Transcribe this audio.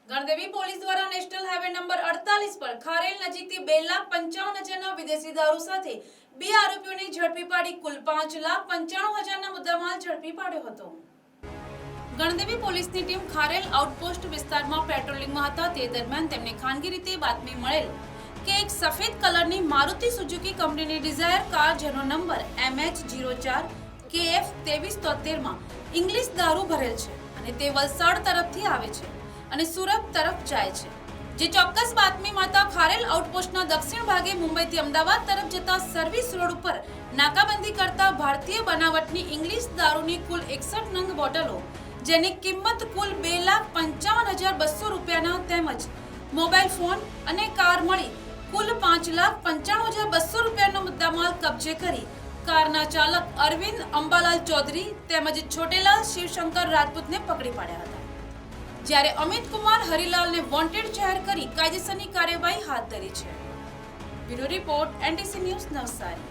Gandevi police દ્વારા national highway number 48 પર ખારેલ નજીકથી 2,55,000ના વિદેશી દારૂ સાથે બે આરોપીઓને ઝડપી પાડી કુલ 5,95,000ના મુદ્દામાલ ઝડપી પાડ્યો હતો। ગણદેવી પોલીસની ટીમ ખારેલ આઉટપોસ્ટ વિસ્તારમાં પેટ્રોલિંગમાં હતા તે દરમિયાન તેમને ખાનગી રીતે બાતમી મળેલ કે એક સફેદ કલરની મારુતિ સુઝુકી કંપનીની ડિઝાયર કાર જેનો નંબર MH04KF2373માં ઇંગ્લિશ દારૂ ભરેલ છે અને તે વલસાડ તરફથી આવે છે અને સુરત તરફ જાય છે। જે ચોક્કસ બાતમી માતા ખારેલ આઉટપોસ્ટના દક્ષિણ ભાગે મુંબઈથી અમદાવાદ તરફ જતા સર્વિસ રોડ ઉપર નાકાબંધી કરતા ભારતીય બનાવટની ઇંગ્લિશ દારૂની કુલ 61 નંગ બોટલો જેની કિંમત કુલ 2,55,200 રૂપિયાના તેમજ મોબાઈલ ફોન અને કાર મળી કુલ 5,95,200 રૂપિયાનો મુદ્દામાલ કબજે કરી કારના ચાલક અરવિંદ અંબાલાલ ચૌધરી તેમજ છોટેલાલ શિવશંકર રાજપૂતને પકડી પાડ્યા હતા, જ્યારે અમિત કુમાર હરિલાલને વોન્ટેડ જાહેર કરી કાયદેસરની કાર્યવાહી હાથ ધરી છે। Bureau report NTC news Navsari.